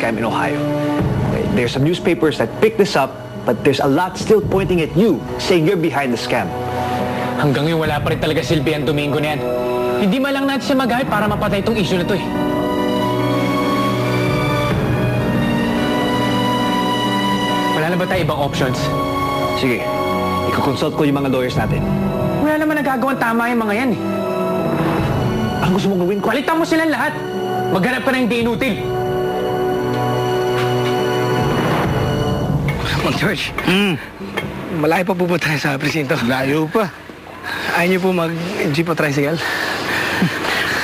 scam in Ohio. Okay, there's some newspapers that pick this up, but there's a lot still pointing at you, saying you're behind the scam. Hanggang ngayon wala pa rin talaga silbi ang Domingo na yan. Hindi man lang natin siya mag-hype para mapatay itong issue na to eh. Wala na ba tayo ibang options? Sige, i-consult ko yung mga lawyers natin. Wala naman nagagawang tama yung mga yan eh. Ang gusto mong gawin ko? Palitan mo silang lahat. Maghanap ka na hindi inutil. Mang George, malayo pa po ba tayo sa presinto? Layo pa. Ayaw niyo po mag-jeep o tricycle?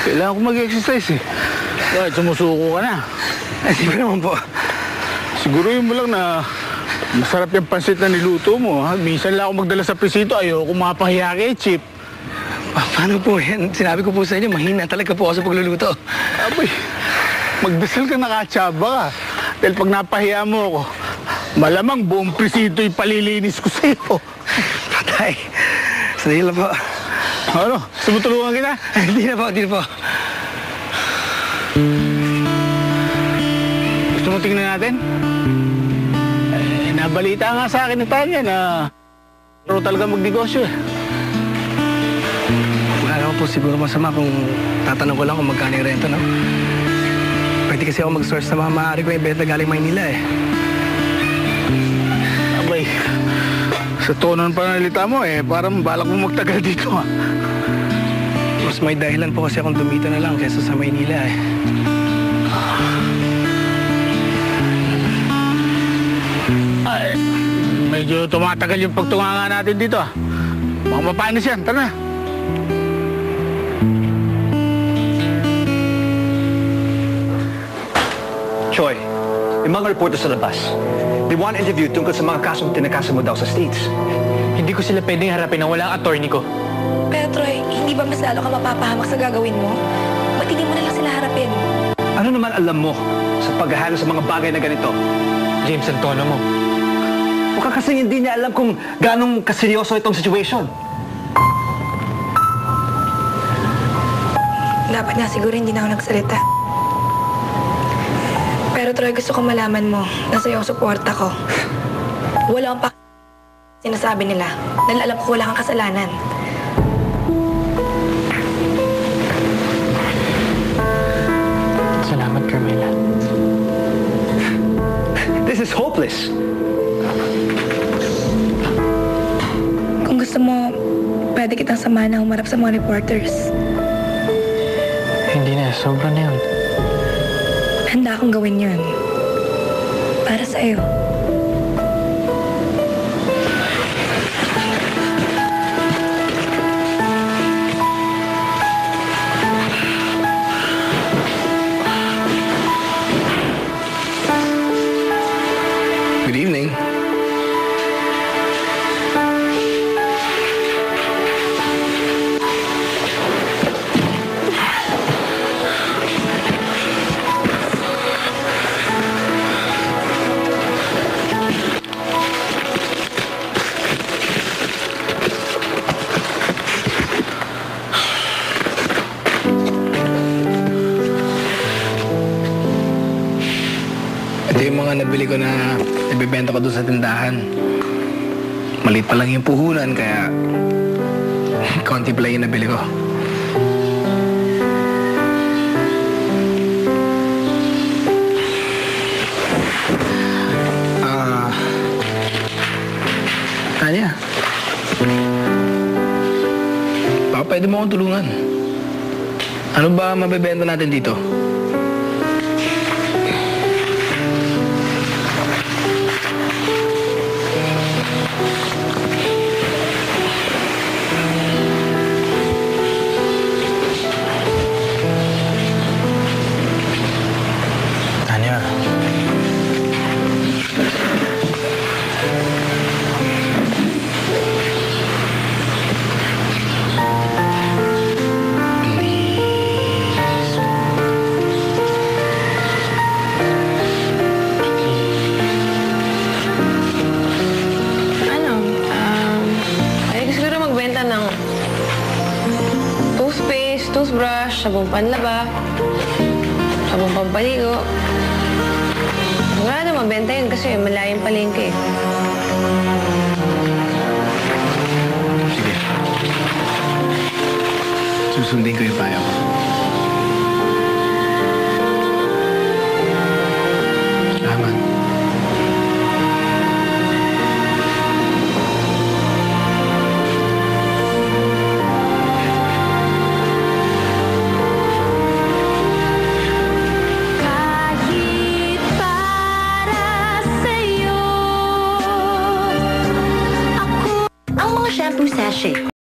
Kailangan ko mag-exercise eh. Bakit sumusuko ka na? Hindi ba naman po? Siguruhin mo lang na masarap yung pansit na niluto mo. Ha? Minsan lang ako magdala sa presinto, ayoko mapahiya kay Chip. Paano po yan? Sinabi ko po sa inyo, mahina talaga po ako sa pagluluto. Abay, magdasal ka nakatsaba ka. Dahil pag napahiya mo ako, malamang buong presinto yung palilinis ko sa'yo. Patay. Sandali lang po. Ano? Sumutulungan kita? Hindi na po, hindi na po. Gusto mo tingnan natin? Nabalita nga sa akin ni Tanya na pero talaga magnegosyo eh. Wala naman po siguro masama kung tatanong ko lang kung magkano yung renta, no? Pwede kasi ako mag-source na mga maaari ko yung benta galing Maynila eh. Abay, sa tono ng panalita mo eh, parang balak mo magtagal dito ha. Mas may dahilan po kasi akong dumito na lang kaysa sa Maynila eh. Ay, medyo tumatagal yung pagtunganga natin dito ah. Baka mapanis yan, tara na. Choi, yung mga reporters sa labas, they want to interview tungkol sa mga kasong tinakasa mo daw sa States. Hindi ko sila pwedeng harapin na wala ang attorney ko. Pero Troy, hindi ba mas lalo ka mapapahamak sa gagawin mo? Ba't hindi mo na lang sila harapin? Ano naman alam mo sa paghahanap sa mga bagay na ganito? James, ang tono mo. Baka kasi hindi niya alam kung ganong kaseryoso itong situation. Dapat nga siguro hindi na ako nagsalita. Pero Troy, gusto ko malaman mo na sa'yo ang suporta ko. Wala akong sinasabi nila dahil alam ko wala kang kasalanan. Salamat, Carmela. This is hopeless. Kung gusto mo, pwede kitang samahan na humarap sa mga reporters. Hindi na, sobra na yun. Handa akong gawin yun. Para sa'yo. Good evening. Ito yung mga nabili ko na ibibenta ko doon sa tindahan. Maliit pa lang yung puhunan, kaya konti pala yung nabili ko. Tanya, baka pwede mo akong tulungan. Ano ba mabibenta natin dito? Tanya. Toothbrush, sabong panlaba, sabong pampaligo. kasi malayang palengke. Sige. Susundin ko yung payo ko.